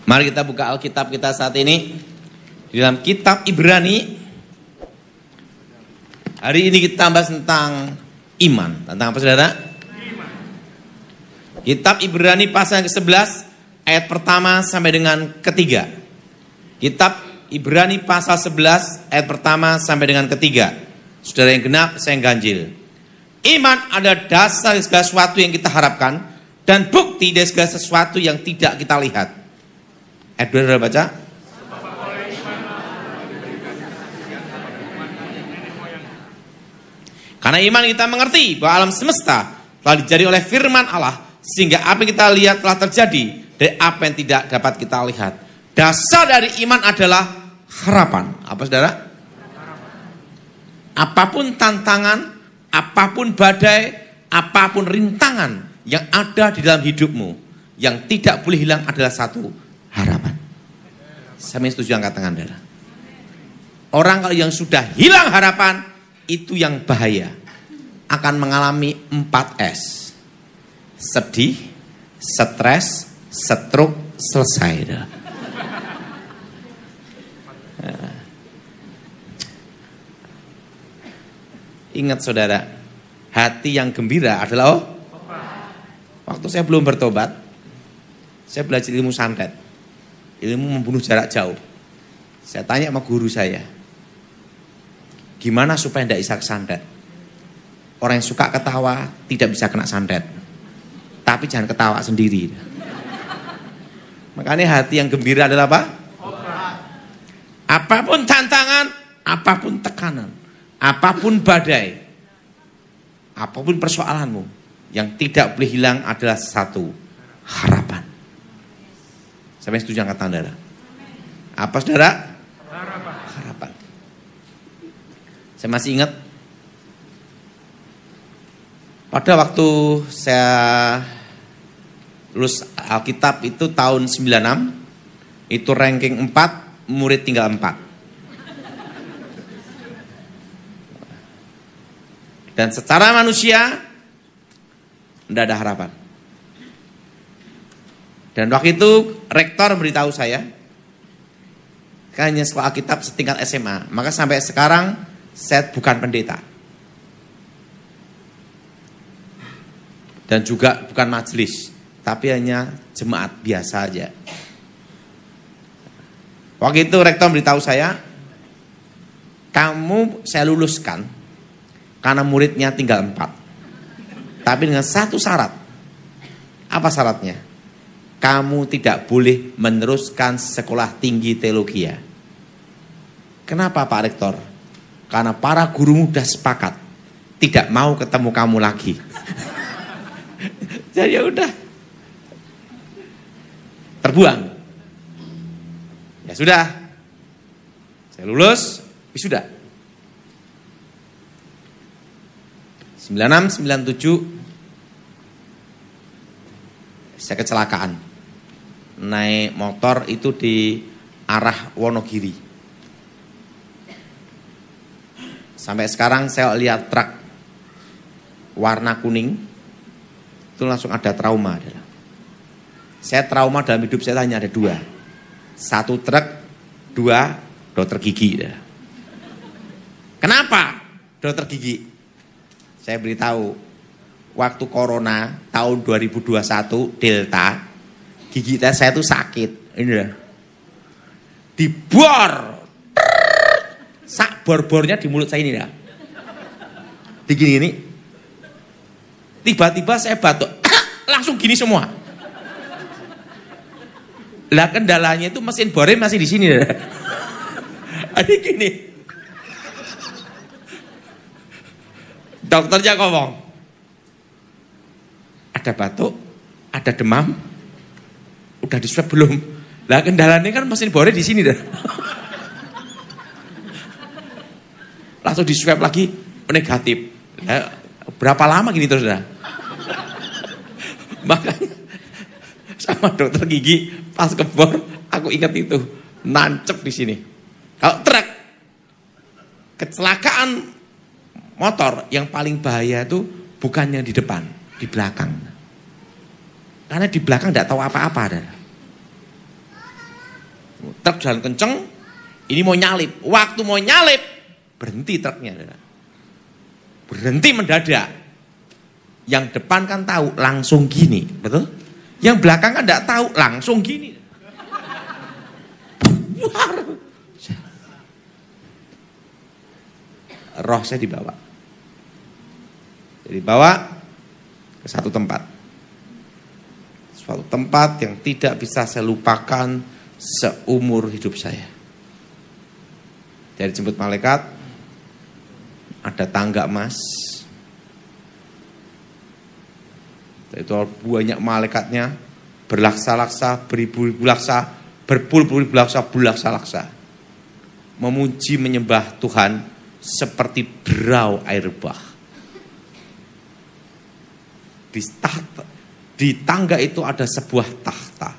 Mari kita buka Alkitab kita saat ini di dalam kitab Ibrani. Hari ini kita bahas tentang iman. Tentang apa, saudara? Iman. Kitab Ibrani pasal ke-11 ayat pertama sampai dengan ketiga. Kitab Ibrani pasal 11 ayat pertama sampai dengan ketiga. Saudara yang genap, saya yang ganjil. Iman adalah dasar segala sesuatu yang kita harapkan dan bukti dari segala sesuatu yang tidak kita lihat. Ayat 2 sudah baca? Karena iman kita mengerti bahwa alam semesta telah dijadi oleh firman Allah, sehingga apa yang kita lihat telah terjadi dari apa yang tidak dapat kita lihat. Dasar dari iman adalah harapan. Apa, saudara? Apapun tantangan, apapun badai, apapun rintangan yang ada di dalam hidupmu, yang tidak boleh hilang adalah satu, harapan. Saya setuju, angkat tangan, saudara. Orang kalau yang sudah hilang harapan, itu yang bahaya. Akan mengalami 4S. Sedih, stres, stroke, selesai. Ingat, saudara, hati yang gembira adalah waktu saya belum bertobat, saya belajar ilmu santet, ilmu membunuh jarak jauh. Saya tanya sama guru saya, gimana supaya tidak bisa santet? Orang yang suka ketawa tidak bisa kena santet. Tapi jangan ketawa sendiri. Makanya hati yang gembira adalah apa? Apapun tantangan, apapun tekanan, apapun badai, apapun persoalanmu, yang tidak boleh hilang adalah satu, harapan. Sampai setuju, angkat tangan, saudara. Apa, saudara? Harapan. Saya masih ingat pada waktu saya lulus Alkitab itu tahun 96, itu ranking 4, murid tinggal 4. Dan secara manusia tidak ada harapan. Dan waktu itu rektor beritahu saya, hanya sekolah Alkitab setingkat SMA, maka sampai sekarang saya bukan pendeta. Dan juga bukan majelis, tapi hanya jemaat biasa aja. Waktu itu rektor beritahu saya, kamu saya luluskan karena muridnya tinggal 4. Tapi dengan satu syarat. Apa syaratnya? Kamu tidak boleh meneruskan sekolah tinggi teologi. Kenapa, Pak Rektor? Karena para guru sudah sepakat tidak mau ketemu kamu lagi. Jadi ya udah, terbuang. Ya sudah, saya lulus, wisuda. 96, 97, saya kecelakaan. Naik motor itu di arah Wonogiri. Sampai sekarang saya lihat truk warna kuning, itu langsung ada trauma. Saya trauma dalam hidup saya hanya ada 2. 1 truk, 2 dokter gigi. Kenapa dokter gigi? Saya beritahu, waktu corona tahun 2021 Delta, gigi saya itu sakit. Ini dibor, sak bor-bornya di mulut saya ini dah. Digini ini. Tiba-tiba saya batuk, langsung gini semua. Lah kendalanya itu mesin bornya masih di sini. Ada gini. Dokternya ngomong, ada batuk, ada demam, udah di swab belum? Lah kendalanya kan mesin bornya di sini dah. Langsung di swab lagi, negatif. Berapa lama gini terus dah? Makanya sama dokter gigi pas kebor, aku ingat itu nancep di sini. Kalau truk, kecelakaan motor yang paling bahaya itu bukan yang di depan, di belakang. Karena di belakang tidak tahu apa-apa. Truk jalan kenceng, ini mau nyalip. Waktu mau nyalip, berhenti truknya. Berhenti mendadak. Yang depan kan tahu, langsung gini. Betul? Yang belakang kan tidak tahu, langsung gini. Roh saya dibawa. Dibawa ke satu tempat. Suatu tempat yang tidak bisa saya lupakan seumur hidup saya. Dari jemput malaikat, ada tangga emas. Itu banyak malaikatnya, berlaksa-laksa, beribu-ribu laksa, berpuluh-puluh laksa, berlaksa-laksa. Memuji menyembah Tuhan seperti derau air bah. Di tangga itu ada sebuah tahta.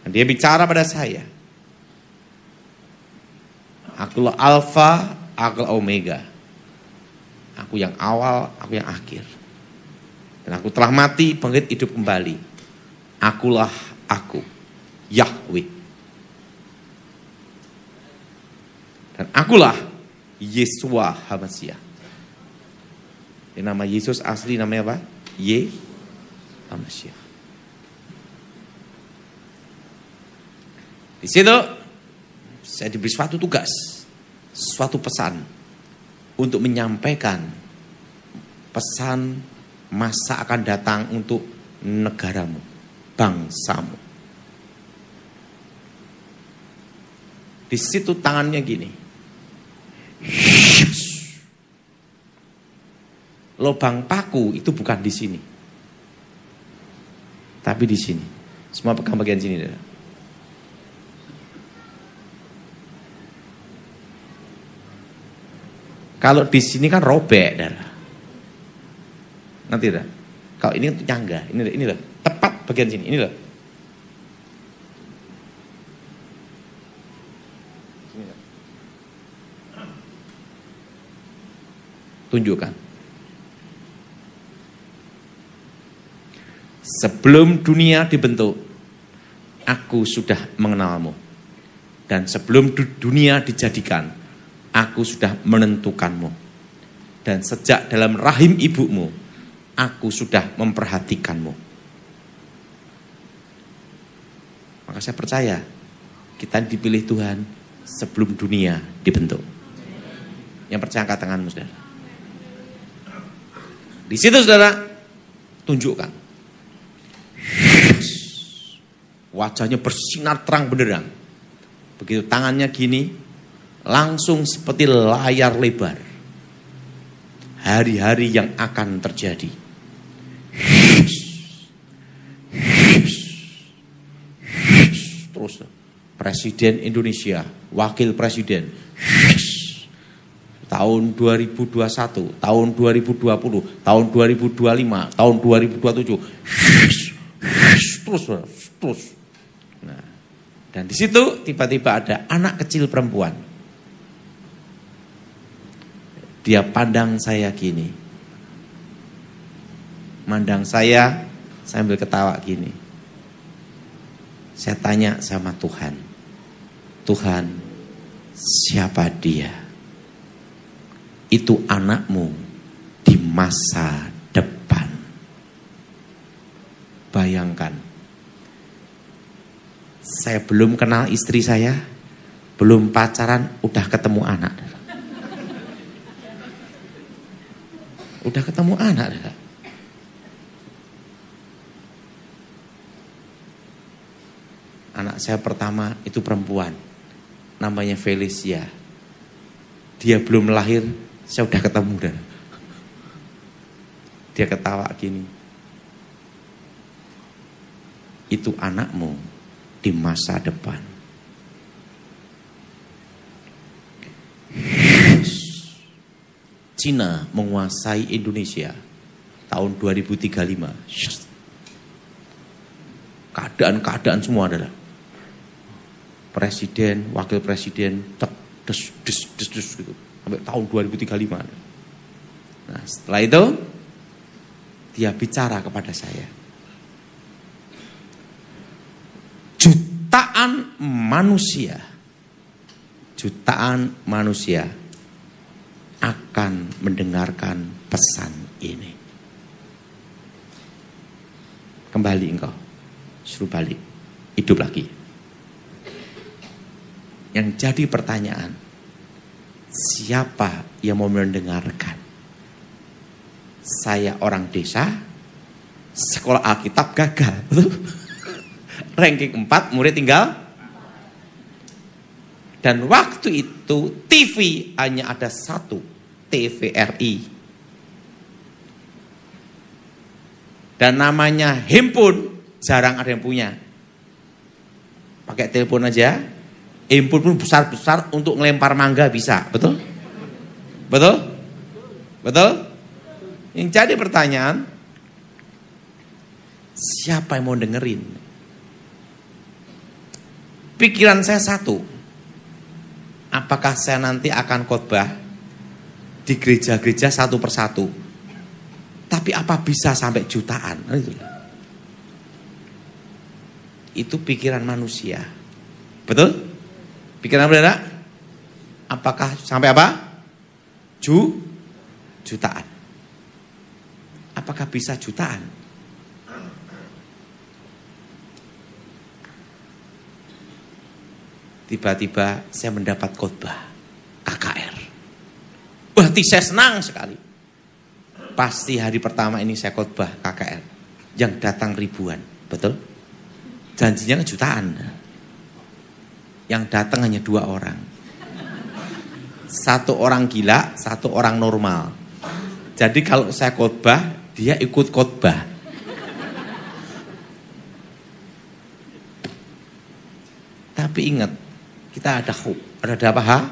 Dan dia bicara pada saya. Akulah Alfa, akulah Omega. Aku yang awal, aku yang akhir. Dan aku telah mati, bangkit hidup kembali. Akulah aku, Yahweh. Dan akulah Yesua HaMasiah. Ini nama Yesus asli namanya apa? HaMasiah. Di situ saya diberi suatu tugas, suatu pesan untuk menyampaikan pesan masa akan datang untuk negaramu, bangsamu. Di situ tangannya gini. Lubang paku itu bukan di sini, tapi di sini. Semua pegang bagian sini. Kalau di sini kan robek, darah. Nanti dah. Kalau ini untuk nyangga, ini loh, tepat bagian sini, ini loh. Tunjukkan. Sebelum dunia dibentuk, aku sudah mengenalmu. Dan sebelum dunia dijadikan, aku sudah menentukanmu. Dan sejak dalam rahim ibumu, aku sudah memperhatikanmu. Maka saya percaya, kita dipilih Tuhan sebelum dunia dibentuk. Yang percaya angkat tanganmu, saudara. Di situ, saudara, tunjukkan. Wajahnya bersinar terang benderang. Begitu tangannya gini, langsung seperti layar lebar. Hari-hari yang akan terjadi. Terus Presiden Indonesia, Wakil Presiden, tahun 2021, tahun 2020, tahun 2025, tahun 2027, terus. Nah, dan di situ tiba-tiba ada anak kecil perempuan. Dia pandang saya gini, mandang saya sambil ketawa gini. Saya tanya sama Tuhan, Tuhan, siapa dia? Itu anakmu di masa depan. Bayangkan, saya belum kenal istri saya, belum pacaran, udah ketemu anak. Udah ketemu anak. Anak saya pertama itu perempuan, namanya Felicia. Dia belum lahir, saya udah ketemu dah. Dia ketawa gini. Itu anakmu di masa depan. Cina menguasai Indonesia tahun 2035. Keadaan semua adalah presiden, wakil presiden, des gitu. Sampai tahun 2035. Nah, setelah itu dia bicara kepada saya. jutaan manusia akan mendengarkan pesan ini. Kembali engkau, suruh balik, hidup lagi. Yang jadi pertanyaan, siapa yang mau mendengarkan? Saya orang desa, sekolah Alkitab gagal. Ranking 4, murid tinggal. Dan waktu itu TV hanya ada satu, TVRI. Dan namanya handphone jarang ada yang punya. Pakai telepon aja, handphone pun besar-besar untuk ngelempar mangga bisa, betul? Betul? Betul? Yang jadi pertanyaan, siapa yang mau dengerin? Pikiran saya satu, apakah saya nanti akan khotbah di gereja-gereja satu persatu? Tapi apa bisa sampai jutaan? Itu pikiran manusia. Betul? Pikiran saudara? Apakah sampai apa? Jutaan. Apakah bisa jutaan? Tiba-tiba saya mendapat khotbah KKR. Hati saya senang sekali. Pasti hari pertama ini saya khotbah KKR. Yang datang ribuan. Betul? Janjinya jutaan. Yang datang hanya 2 orang. 1 orang gila, 1 orang normal. Jadi kalau saya khotbah, dia ikut khotbah. Tapi ingat, kita ada apa?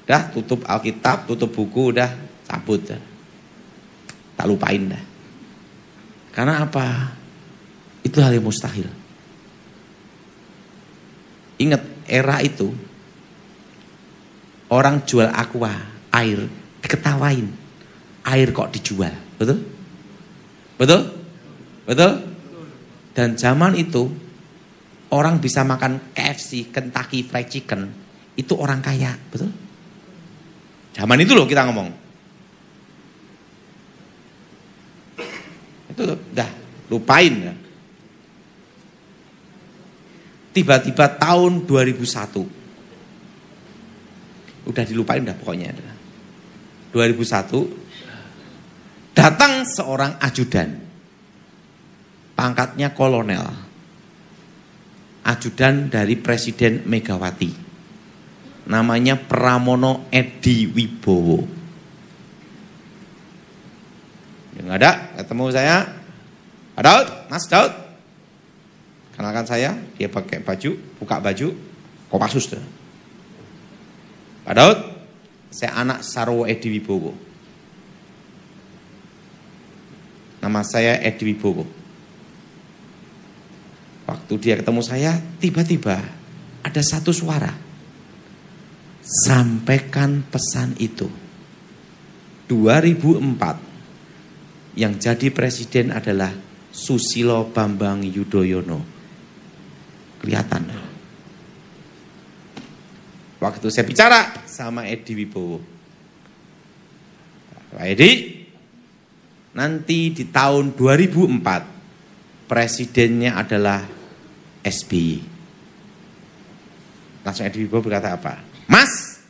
Udah tutup Alkitab, tutup buku, udah cabut. Tak lupain dah. Karena apa? Itu hal yang mustahil. Ingat, era itu orang jual aqua, air, diketawain. Air kok dijual, betul? Betul? Betul? Dan zaman itu orang bisa makan KFC, Kentucky Fried Chicken, itu orang kaya, betul? Zaman itu loh kita ngomong. Itu udah lupain ya. Tiba-tiba tahun 2001. Udah dilupain dah pokoknya. 2001 datang seorang ajudan. Pangkatnya kolonel. Ajudan dari Presiden Megawati. Namanya Pramono Edi Wibowo. Yang ada ketemu saya, Pak Daud, Mas Daud. Kenalkan saya, dia pakai baju, buka baju, Kopassus. Pak Daud, saya anak Sarwo Edi Wibowo. Nama saya Edi Wibowo. Waktu dia ketemu saya, tiba-tiba ada satu suara. Sampaikan pesan itu. 2004, yang jadi presiden adalah Susilo Bambang Yudhoyono. Kelihatan. Waktu saya bicara sama Edi Wibowo, Pak Edi, nanti di tahun 2004 presidennya adalah SBY. Langsung Edi Wibowo berkata apa? Mas,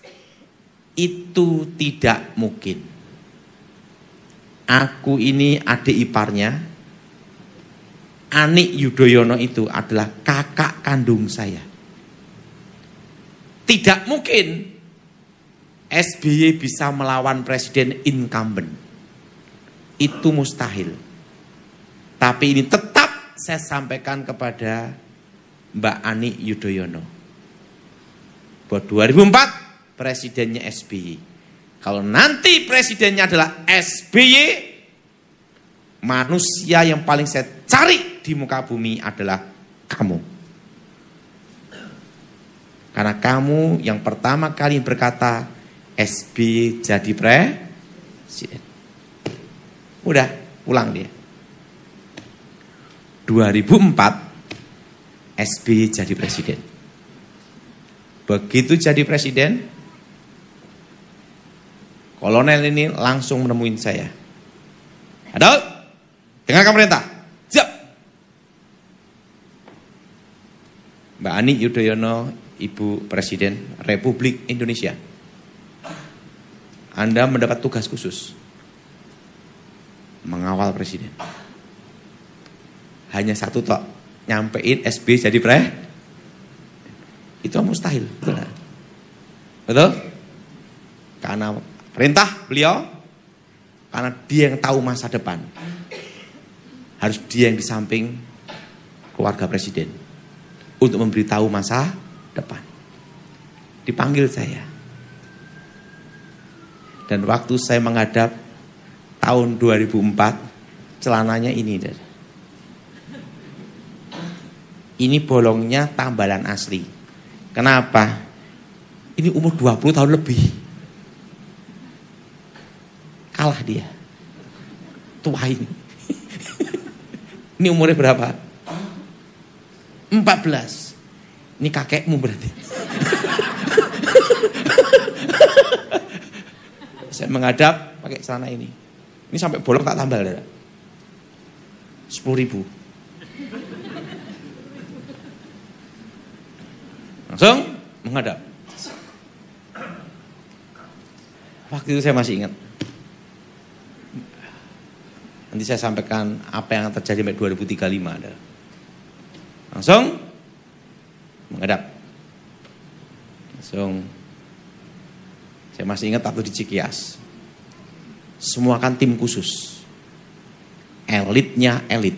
itu tidak mungkin. Aku ini adik iparnya. Ani Yudhoyono itu adalah kakak kandung saya. Tidak mungkin SBY bisa melawan presiden incumbent. Itu mustahil. Tapi ini tetap saya sampaikan kepada Mbak Ani Yudhoyono. Buat 2004 presidennya SBY. Kalau nanti presidennya adalah SBY, manusia yang paling saya cari di muka bumi adalah kamu. Karena kamu yang pertama kali berkata SBY jadi presiden. Udah pulang dia. 2004 SBY jadi presiden. Begitu jadi presiden, kolonel ini langsung menemuin saya. Adol, dengarkan perintah. Siap. Mbak Ani Yudhoyono, Ibu Presiden Republik Indonesia, Anda mendapat tugas khusus mengawal presiden. Hanya satu tok, nyampein SBY jadi itu mustahil, betul? Betul? Karena perintah beliau, karena dia yang tahu masa depan. Harus dia yang di samping keluarga presiden untuk memberitahu masa depan. Dipanggil saya. Dan waktu saya menghadap tahun 2004, celananya ini. Ini bolongnya tambalan asli. Kenapa? Ini umur 20 tahun lebih. Kalah dia. Tua ini. Ini umurnya berapa? 14. Ini kakekmu berarti. Saya menghadap pakai celana ini. Ini sampai bolong tak tambal. 10.000. Langsung menghadap. Waktu itu saya masih ingat. Nanti saya sampaikan apa yang terjadi sampai 2035 adalah. Langsung menghadap. Langsung. Saya masih ingat waktu di Cikias. Semua kan tim khusus. Elitnya elit.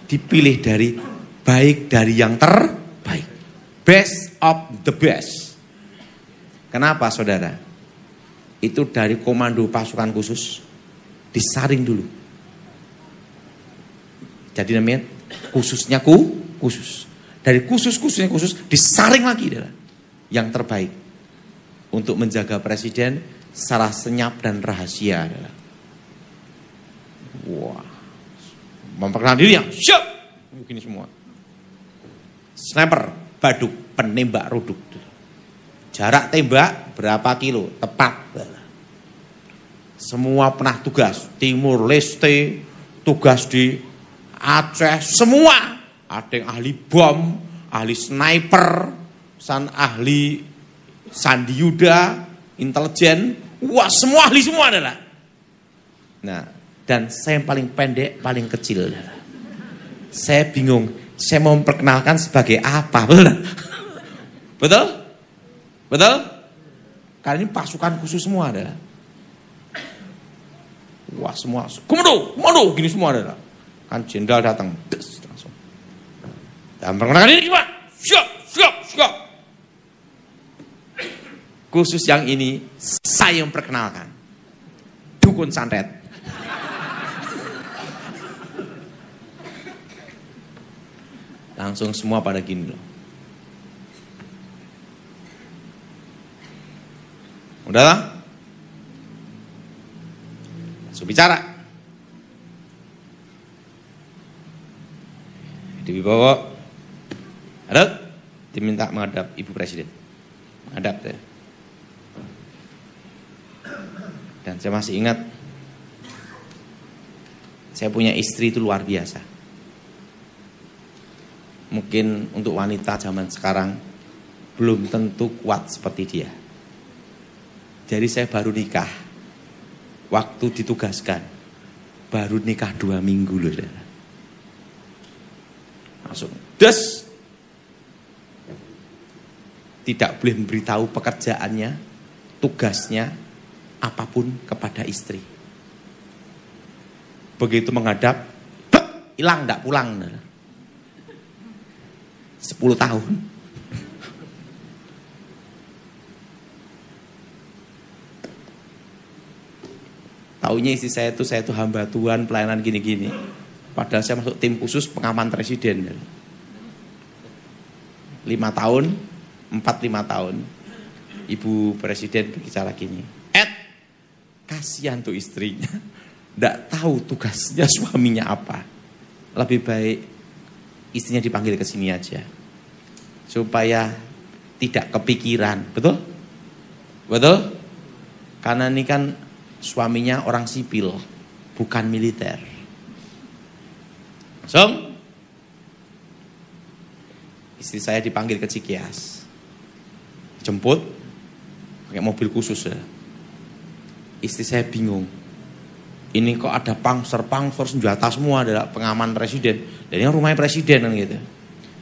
Dipilih dari baik dari yang terbaik. Best of the best. Kenapa saudara? Itu dari komando pasukan khusus disaring dulu. Jadi namanya khususnya khusus. Dari khususnya khusus disaring lagi adalah yang terbaik untuk menjaga presiden secara senyap dan rahasia adalah. Wah. Memperkenalkan diri yang siap. Begini semua. Sniper, baduk, penembak ruduk. Jarak tembak berapa kilo? Tepat. Semua pernah tugas. Timur Leste, tugas di Aceh, semua. Ada yang ahli bom, ahli sniper, ahli Sandi Yuda, intelijen. Wah, semua ahli semua adalah. Nah, dan saya yang paling pendek, paling kecil adalah. Saya bingung, saya mau memperkenalkan sebagai apa, betul? Betul? Betul? Karena ini pasukan khusus semua adalah. Wah, semua komando, gini semua adalah. Kan jenderal datang, langsung. Dan perkenalkan ini gimana? Siap. Khusus yang ini saya yang perkenalkan. Dukun santet. Langsung semua pada gini loh. Udahlah. Langsung bicara. Dibawa. Ada? Diminta menghadap Ibu Presiden. Menghadap ya. Dan saya masih ingat. Saya punya istri itu luar biasa. Mungkin untuk wanita zaman sekarang belum tentu kuat seperti dia. Jadi saya baru nikah. Waktu ditugaskan. Baru nikah 2 minggu loh. Langsung des. Tidak boleh memberitahu pekerjaannya, tugasnya, apapun kepada istri. Begitu menghadap, hilang tidak pulang. 10 tahun. Taunya istri saya itu hamba Tuhan, pelayanan gini-gini. Padahal saya masuk tim khusus pengaman presiden. 5 tahun, 4-5 tahun. Ibu Presiden berbicara gini. Kasihan tuh istrinya. Nggak tahu tugasnya suaminya apa. Lebih baik istrinya dipanggil ke sini aja. Supaya tidak kepikiran. Betul? Betul? Karena ini kan suaminya orang sipil, bukan militer. Langsung istri saya dipanggil ke Cikias. Jemput pakai mobil khusus ya. Istri saya bingung. Ini kok ada pangser senjata semua, adalah pengaman presiden. Dan ini rumahnya presiden kan gitu.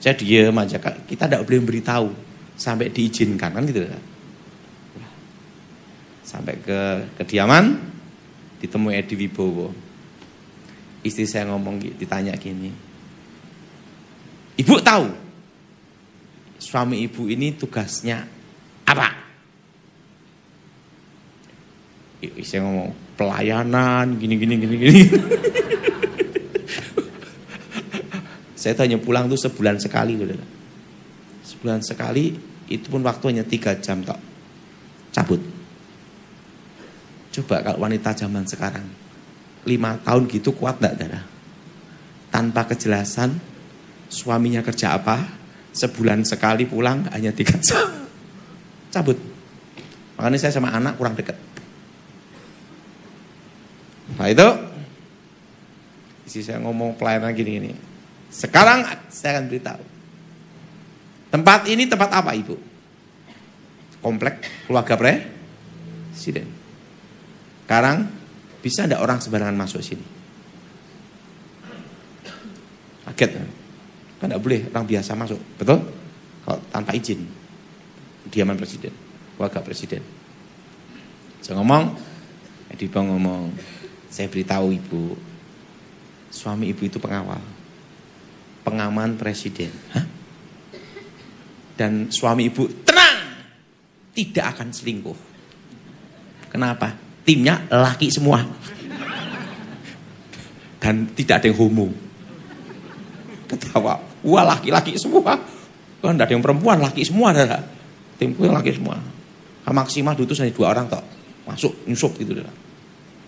Saya diam aja, kita tidak boleh beritahu sampai diizinkan kan gitu. Sampai ke kediaman, ditemui Edi Wibowo. Istri saya ngomong, ditanya gini, ibu tahu suami ibu ini tugasnya apa? Saya ngomong, pelayanan, gini. Saya tanya pulang tuh sebulan sekali. Sebulan sekali, itu pun waktunya 3 jam tok. Cabut. Coba kalau wanita zaman sekarang 5 tahun gitu kuat enggak, Dara? Tanpa kejelasan suaminya kerja apa, sebulan sekali pulang hanya 3 jam. Cabut. Makanya saya sama anak kurang dekat. Nah itu isi saya ngomong pelayanan gini. Sekarang saya akan beritahu. Tempat ini tempat apa, Ibu? Komplek keluarga presiden. Sekarang bisa enggak orang sembarangan masuk sini? Kaget kan? Kan enggak boleh orang biasa masuk, betul? Kalau tanpa izin. Kediaman presiden, keluarga presiden. Saya ngomong, Edi Bang ngomong, saya beritahu Ibu, suami Ibu itu pengawal, pengaman presiden. Hah? Dan suami Ibu tenang, tidak akan selingkuh. Kenapa? Timnya laki semua. Dan tidak ada yang homo. Ketawa, wah laki-laki semua. Kan tidak ada yang perempuan, laki semua ada. Timku laki semua. Maksimal diutus hanya 2 orang tok. Masuk, nyusup gitu.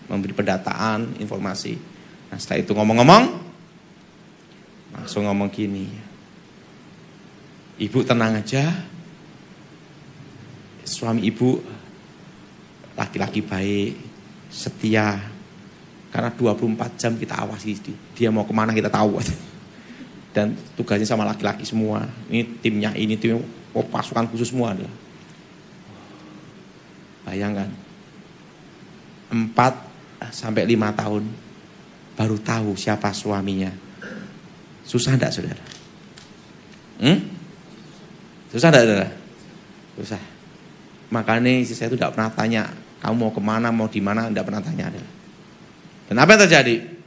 Memberi pendataan, informasi. Nah setelah itu ngomong-ngomong, langsung ngomong gini. Ibu tenang aja. Suami ibu laki-laki baik, setia. Karena 24 jam kita awasi dia mau kemana kita tahu. Dan tugasnya sama laki-laki semua. Ini timnya pasukan khusus semua. Bayangkan 4 sampai 5 tahun baru tahu siapa suaminya. Susah enggak, saudara? Susah enggak, saudara? Susah. Makanya istri saya itu enggak pernah tanya, kamu mau kemana, mau di mana, enggak pernah tanya. Dan apa yang terjadi?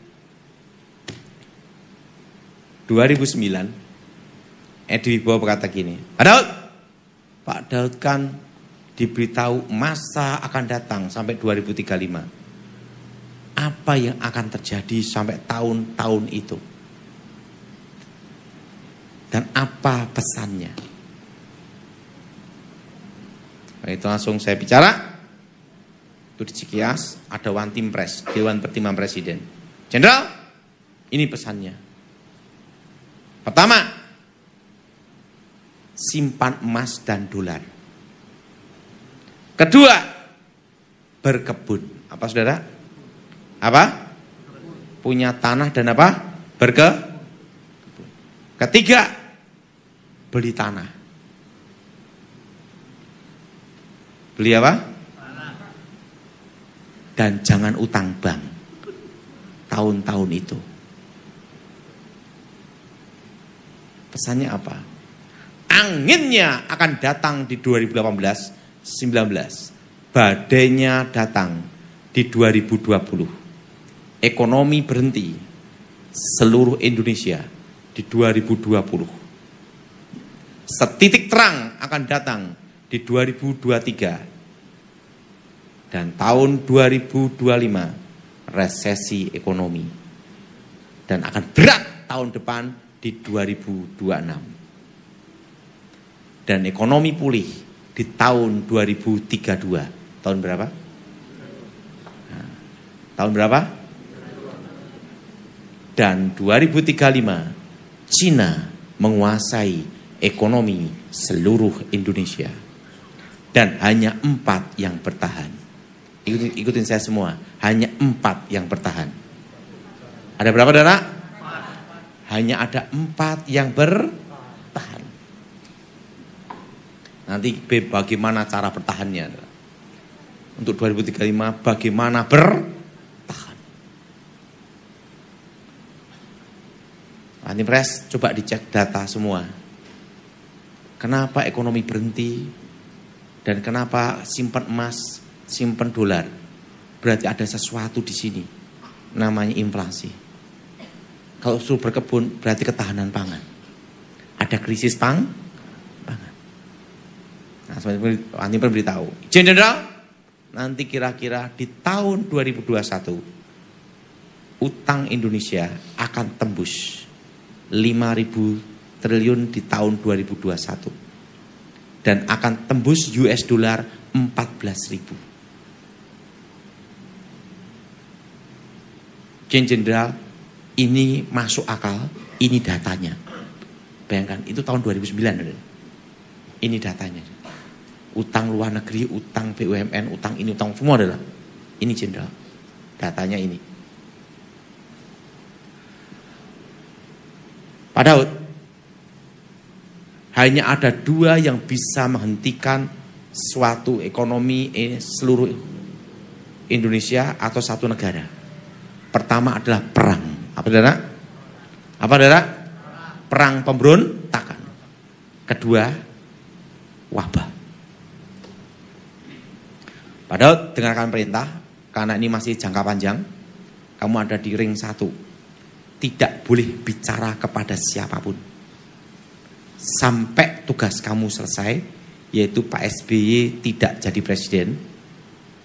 2009, Edi Wibowo berkata gini, Pak Daud kan diberitahu masa akan datang sampai 2035. Apa yang akan terjadi sampai tahun-tahun itu? Dan apa pesannya? Nah, itu langsung saya bicara. Itu di Cikias ada One Team Press, Dewan Pertimbangan Presiden. Jenderal, ini pesannya. Pertama, simpan emas dan dolar. Kedua, berkebun. Apa, saudara? Apa? Punya tanah dan apa? Berkebun. Ketiga, beli tanah. Beli apa? Dan jangan utang bank tahun-tahun itu. Pesannya apa? Anginnya akan datang di 2018-19. Badainya datang di 2020. Ekonomi berhenti seluruh Indonesia di 2020. Setitik terang akan datang di 2023. Dan tahun 2025 resesi ekonomi. Dan akan berat tahun depan di 2026. Dan ekonomi pulih di tahun 2032. Tahun berapa? Nah, tahun berapa? Dan 2035 Cina menguasai ekonomi seluruh Indonesia. Dan hanya 4 yang bertahan. Ikutin saya semua. Hanya 4 yang bertahan. Ada berapa, saudara? Hanya ada 4 yang bertahan. Nanti bagaimana cara bertahannya? Untuk 2035 bagaimana bertahan? Nanti pres coba dicek data semua. Kenapa ekonomi berhenti? Dan kenapa simpan emas, simpan dolar? Berarti ada sesuatu di sini. Namanya inflasi. Kalau suruh berkebun berarti ketahanan pangan. Ada krisis pangan. Nah, nanti beritahu. Jenderal, nanti kira-kira di tahun 2021 utang Indonesia akan tembus 5.000 triliun di tahun 2021. Dan akan tembus US dollar 14.000. Jenderal, ini masuk akal, ini datanya. Bayangkan, itu tahun 2009. Ini datanya. Utang luar negeri, utang BUMN, utang ini, utang semua adalah. Ini jenderal, datanya ini. Pak Daud, hanya ada 2 yang bisa menghentikan suatu ekonomi seluruh Indonesia atau satu negara. Pertama adalah perang. Apa saudara? Apa saudara? Perang pemberontakan. Kedua, wabah. Pak Daud, dengarkan perintah. Karena ini masih jangka panjang. Kamu ada di ring 1. Tidak boleh bicara kepada siapapun. Sampai tugas kamu selesai, yaitu Pak SBY tidak jadi presiden,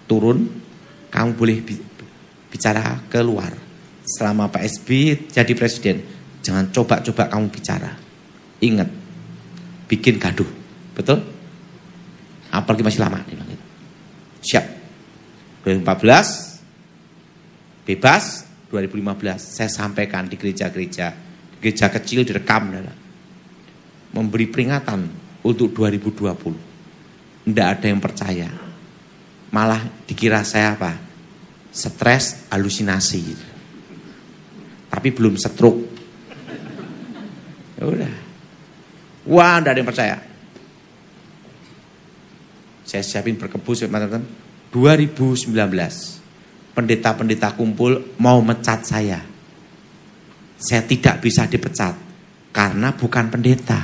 turun, kamu boleh bicara keluar. Selama Pak SBY jadi presiden, jangan coba-coba kamu bicara. Ingat, bikin gaduh, betul? Apalagi masih lama. Siap. 2014 bebas, 2015 saya sampaikan di gereja-gereja, gereja kecil direkam, memberi peringatan untuk 2020. Tidak ada yang percaya. Malah dikira saya apa? Stres, halusinasi. Tapi belum stroke. Ya udah. Wah, tidak ada yang percaya. Saya siapin berkebus, teman-teman. 2019 pendeta-pendeta kumpul mau mecat saya. Saya tidak bisa dipecat karena bukan pendeta.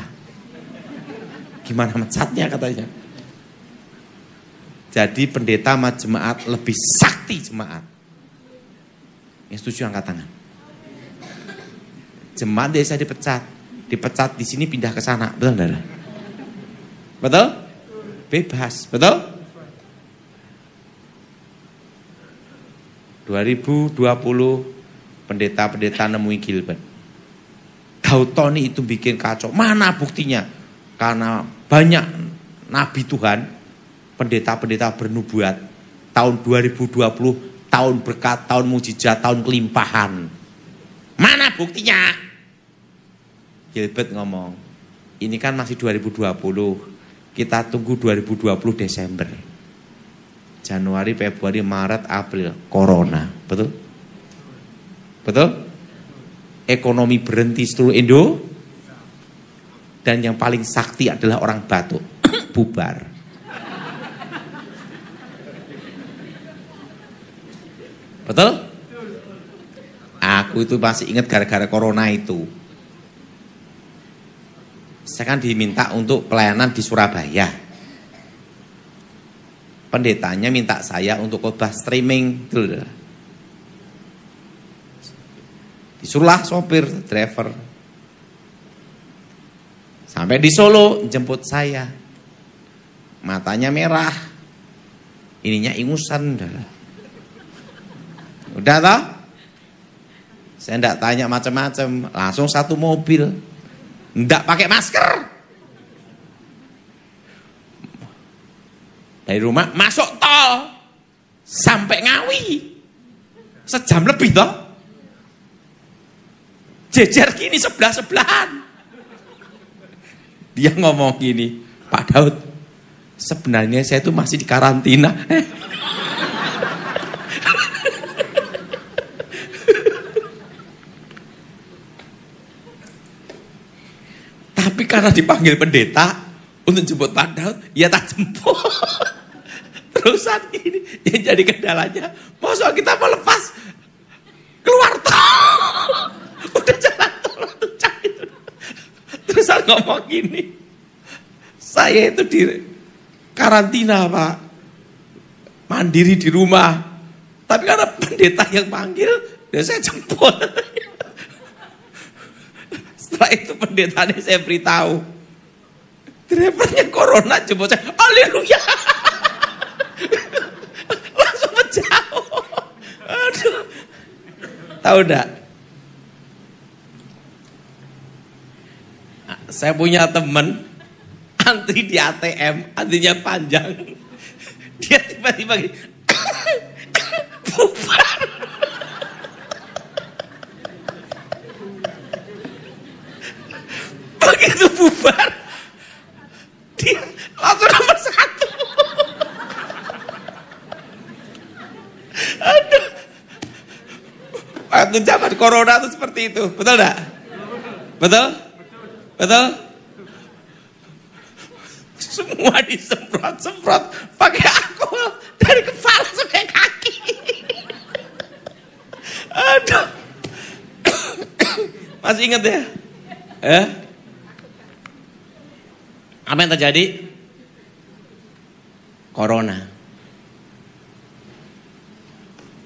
Gimana mecatnya katanya. Jadi pendeta sama jemaat lebih sakti jemaat. Yang setuju angkat tangan. Jemaat dia saya dipecat. Dipecat di sini pindah ke sana. Betul enggak? Betul? Bebas. Betul? 2020 pendeta-pendeta nemui Gilbert. Gautoni itu bikin kacau. Mana buktinya? Karena banyak nabi Tuhan, pendeta-pendeta bernubuat. Tahun 2020, tahun berkat, tahun mujizat, tahun kelimpahan. Mana buktinya? Gilbert ngomong, ini kan masih 2020. Kita tunggu 2020 Desember. Januari, Februari, Maret, April, Corona. Betul? Betul? Ekonomi berhenti seluruh Indo. Dan yang paling sakti adalah orang batuk. Bubar. Betul? Aku itu masih ingat gara-gara corona itu. Saya kan diminta untuk pelayanan di Surabaya. Pendetanya minta saya untuk khotbah streaming. Disuruhlah sopir, driver. Sampai di Solo, jemput saya. Matanya merah. Ininya ingusan. Udah toh? Saya enggak tanya macam-macam. Langsung satu mobil. Enggak pakai masker. Dari rumah, masuk tol. Sampai Ngawi. Sejam lebih toh. Jejer gini sebelah-sebelahan. Dia ngomong gini, Pak Daud, sebenarnya saya itu masih di karantina. Tapi karena dipanggil pendeta untuk jemput Pak Daud, ya tak jemput. Terusan gini, yang jadi kendalanya, masa kita mau lepas keluar tol, udah jalan tol itu. Terusan ngomong gini, saya itu di karantina Pak, mandiri di rumah, tapi karena pendeta yang panggil, ya saya jemput. Setelah itu pendetanya saya beritahu, drivernya corona jemput saya, haleluya. Langsung menjauh. Aduh. Tahu enggak? Saya punya teman antri di ATM, antrinya panjang. Dia tiba-tiba gini, bubar. Begitu bubar, dia langsung nomor 1. Aduh. Waktu zaman corona itu seperti itu, betul enggak? Betul? Betul? Semua disemprot-semprot pakai alkohol dari kepala sampai kaki. Aduh. Masih ingat ya? Apa yang terjadi? Corona.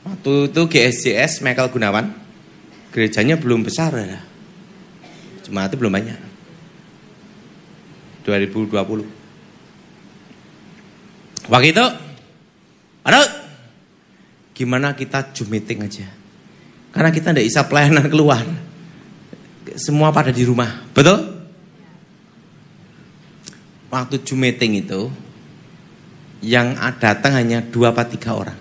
Waktu itu GSJS Michael Gunawan, gerejanya belum besar ya. Jemaat itu belum banyak. 2020. Waktu itu, aduh, gimana kita Zoom meeting aja. Karena kita tidak bisa pelayanan keluar. Semua pada di rumah, betul? Waktu Zoom meeting itu, yang datang hanya 2 atau 3 orang.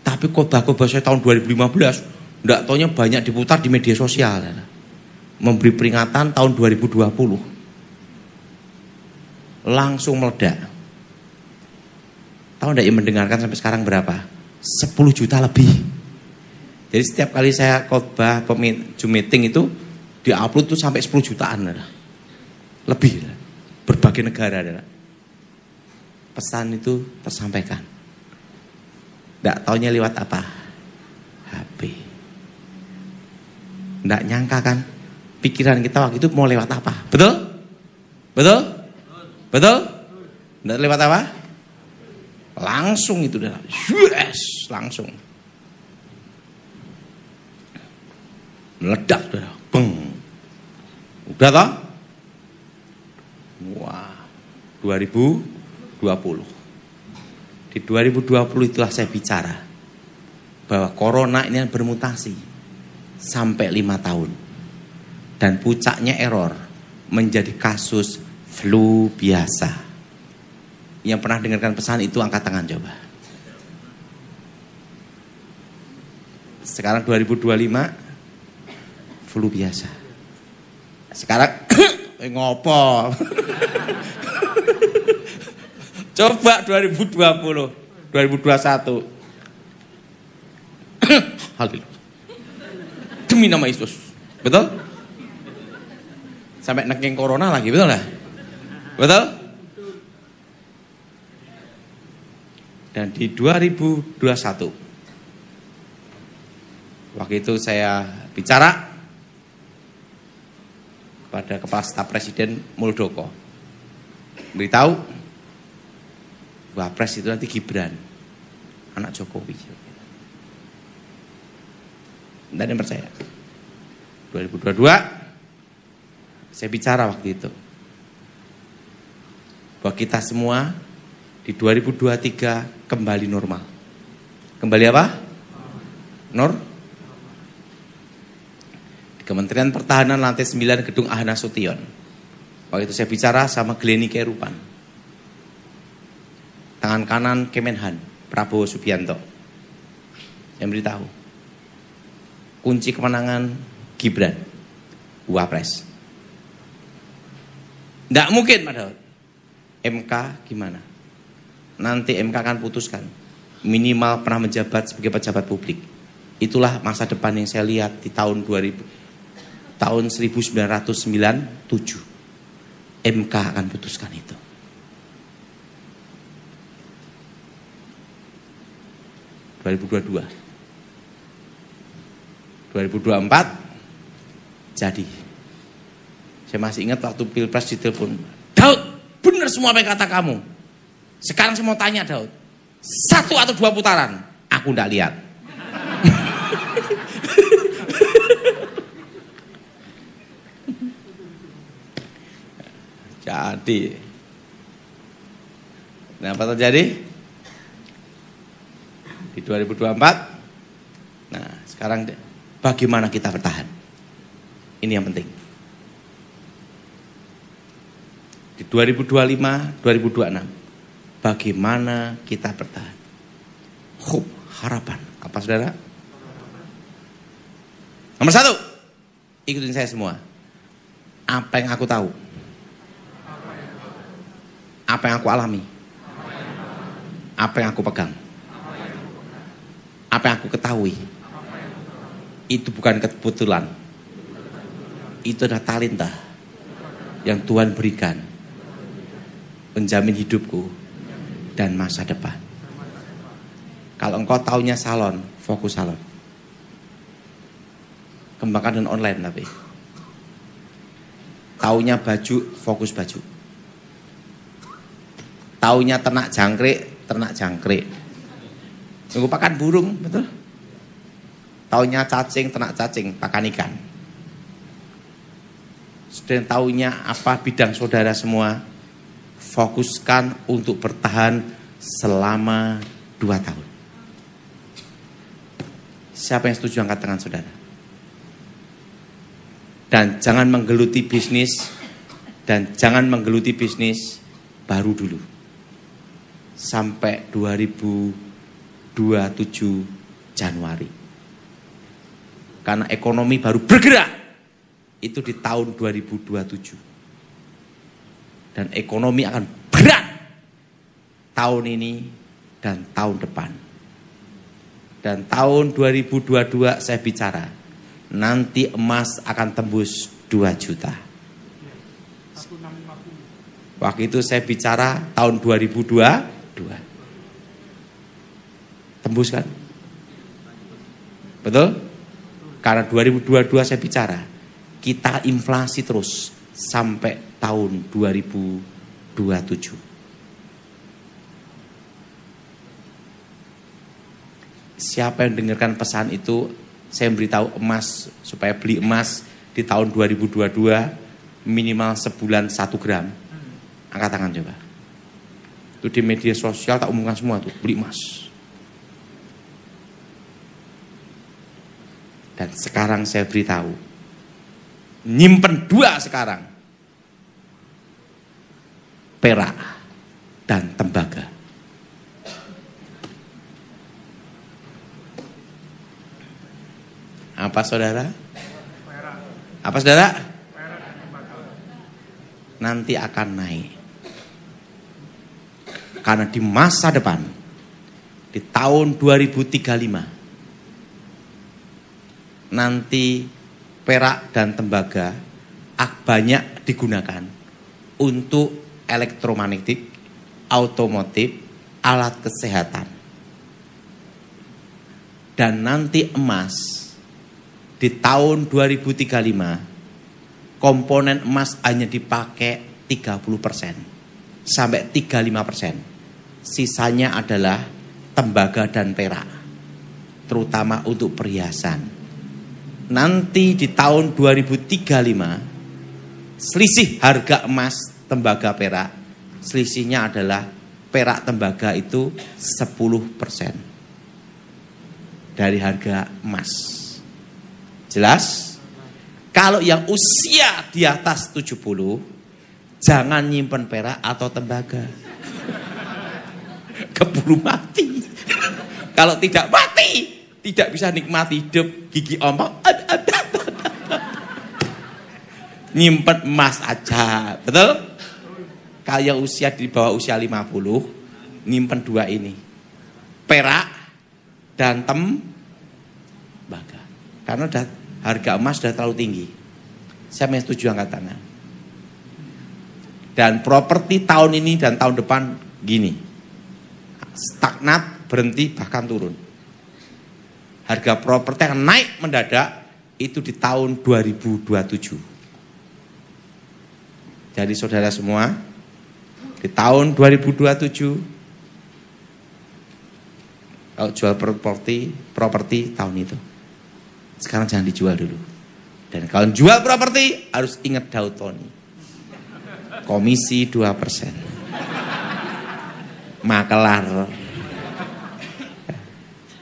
Tapi khotbah-khotbah saya tahun 2015, enggak taunya banyak diputar di media sosial. Memberi peringatan tahun 2020. Langsung meledak. Tahu enggak yang mendengarkan sampai sekarang berapa? 10 juta lebih. Jadi setiap kali saya khotbah Zoom meeting itu di-upload tuh sampai 10 jutaan. Lebih. Berbagai negara. Pesan itu tersampaikan. Nggak taunya lewat apa? HP. Nggak nyangka kan? Pikiran kita waktu itu mau lewat apa? Betul? Betul? Betul? Nggak lewat apa? Langsung itu udah. Yes, langsung. Meledak udah. Beng. Udah toh? Wah. 2020. Di 2020 itulah saya bicara bahwa corona ini bermutasi sampai 5 tahun. Dan puncaknya error menjadi kasus flu biasa. Yang pernah dengarkan pesan itu angkat tangan coba. Sekarang 2025 flu biasa. Sekarang ngopo. Coba 2020, 2021. Haleluya. Demi nama Yesus. Betul? Sampai nengking corona lagi, betul lah? Betul? Dan di 2021, waktu itu saya bicara pada Kepala Staf Presiden Muldoko. Beritahu Wapres itu nanti Gibran, anak Jokowi. Dan yang percaya 2022 saya bicara waktu itu bahwa kita semua di 2023 kembali normal. Kembali apa? Di Kementerian Pertahanan lantai 9 Gedung Ahana Sution. Waktu itu saya bicara sama Glenny Kerupan. Tangan kanan Kemenhan, Prabowo Subianto. Yang beritahu. kunci kemenangan Gibran, Wapres. Tidak mungkin Pak Daud. MK gimana? Nanti MK akan putuskan. Minimal pernah menjabat sebagai pejabat publik. Itulah masa depan yang saya lihat di tahun 1997. MK akan putuskan itu. (2022) 2024 jadi. Saya masih ingat waktu Pilpres ditelepon, Daud, benar semua apa yang kata kamu. Sekarang saya mau tanya Daud, 1 atau 2 putaran? Aku enggak lihat. Jadi, nah apa terjadi? Di 2024, nah sekarang bagaimana kita bertahan? Ini yang penting. Di 2025, 2026, bagaimana kita bertahan? Hope, harapan. Apa saudara? Nomor 1, ikutin saya semua. Apa yang aku tahu? Apa yang aku alami? Apa yang aku pegang? Apa yang aku ketahui? Itu bukan kebetulan. Itu adalah talenta yang Tuhan berikan, menjamin hidupku dan masa depan. Kalau engkau taunya salon, fokus salon. Kembangkan dan online tapi. Taunya baju, fokus baju. Taunya ternak jangkrik, ternak jangkrik. Nunggu pakan burung, betul? Taunya cacing, ternak cacing, pakan ikan. Sudah taunya apa bidang saudara semua, fokuskan untuk bertahan selama 2 tahun. Siapa yang setuju angkat tangan saudara? Dan jangan menggeluti bisnis, baru dulu. Sampai 2027 Januari. Karena ekonomi baru bergerak itu di tahun 2027. Dan ekonomi akan berat tahun ini dan tahun depan. Dan tahun 2022 saya bicara, nanti emas akan tembus 2 juta. Waktu itu saya bicara tahun 2022. Tembus kan? Betul? Karena 2022 saya bicara, kita inflasi terus sampai tahun 2027. Siapa yang dengarkan pesan itu, saya beritahu emas, supaya beli emas di tahun 2022 minimal sebulan 1 gram. Angkat tangan coba. Itu di media sosial tak umumkan semua tuh, beli emas. Dan sekarang saya beritahu, nyimpen 2 sekarang, perak dan tembaga. Apa saudara? Apa saudara? Nanti akan naik. Karena di masa depan, di tahun 2035, nanti perak dan tembaga banyak digunakan untuk elektromagnetik, otomotif, alat kesehatan. Dan nanti emas di tahun 2035 komponen emas hanya dipakai 30% sampai 35%. Sisanya adalah tembaga dan perak, terutama untuk perhiasan. Nanti di tahun 2035 selisih harga emas, tembaga, perak, selisihnya adalah perak tembaga itu 10% dari harga emas. Jelas? Kalau yang usia di atas 70, jangan nyimpen perak atau tembaga. Keburu mati. Kalau tidak mati, tidak bisa nikmati hidup, gigi ompong, nyimpen emas aja, betul? Kalau yang usia di bawah usia 50, nyimpen dua ini, perak dan tembaga. Karena harga emas sudah terlalu tinggi. Siapa yang setuju angkat tangan? Dan properti tahun ini dan tahun depan gini, stagnat, berhenti, bahkan turun. Harga properti yang naik mendadak itu di tahun 2027. Jadi saudara semua, di tahun 2027 kalau jual properti tahun itu, sekarang jangan dijual dulu. Dan kalau jual properti harus ingat Daud Tony, komisi 2%, makelar.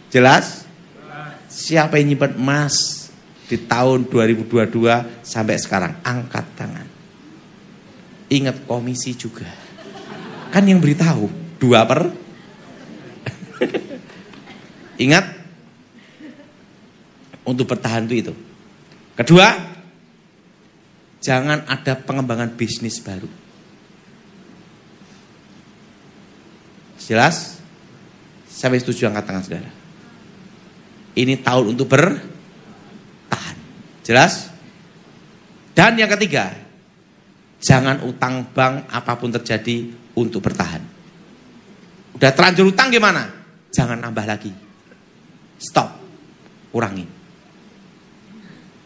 Jelas? Siapa yang nyimpan emas di tahun 2022 sampai sekarang? Angkat tangan. Ingat komisi juga. Kan yang beritahu 2%. Ingat untuk bertahan itu. Kedua, jangan ada pengembangan bisnis baru. Jelas? Siapa yang setuju angkat tangan saudara? Ini tahun untuk bertahan. Jelas? Dan yang ketiga, jangan utang bank apapun terjadi untuk bertahan. Udah terlanjur utang gimana? Jangan nambah lagi. Stop. Kurangi.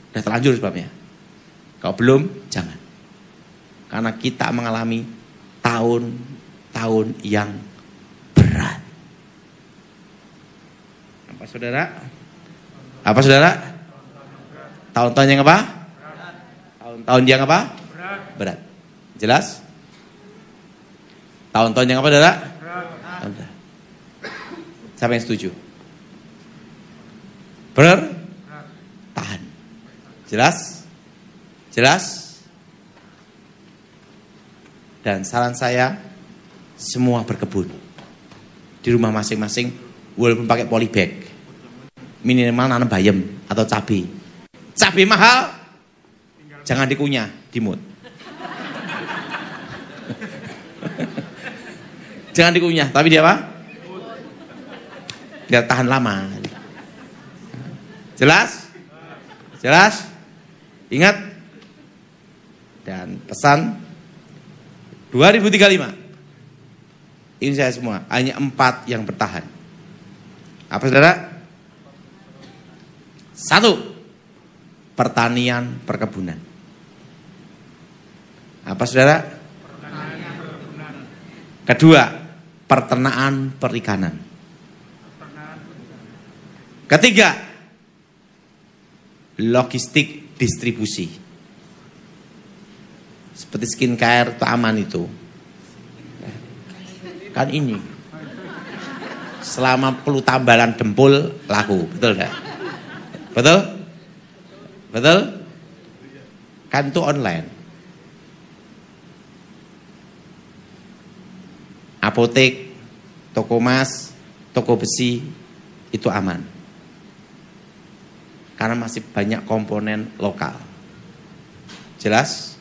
Udah terlanjur sebabnya. Kalau belum, jangan. Karena kita mengalami tahun-tahun yang berat. Apa saudara? Apa saudara? Tahun-tahun yang apa? Tahun-tahun yang apa? Berat. Jelas? Tahun-tahun yang apa saudara? Berat. Siapa yang setuju? Bertahan. Jelas? Jelas? Dan saran saya, semua berkebun di rumah masing-masing, walaupun pakai polybag, minimal nanam bayam atau cabai. Cabai mahal, jangan dikunyah, dimut. Jangan dikunyah, tapi dia apa? Biar tahan lama. Jelas? Jelas? Ingat? Dan pesan 2035. Ini saya semua, hanya 4 yang bertahan. Apa saudara? 1. Pertanian perkebunan. Apa saudara? Pertanian perkebunan. Kedua, peternakan perikanan. Ketiga, logistik distribusi. Seperti skincare itu aman itu. Kan ini. Selama perlu tambalan dempul laku, betul enggak? Betul? Betul? Kan itu online. Apotek, toko emas, toko besi itu aman. Karena masih banyak komponen lokal. Jelas?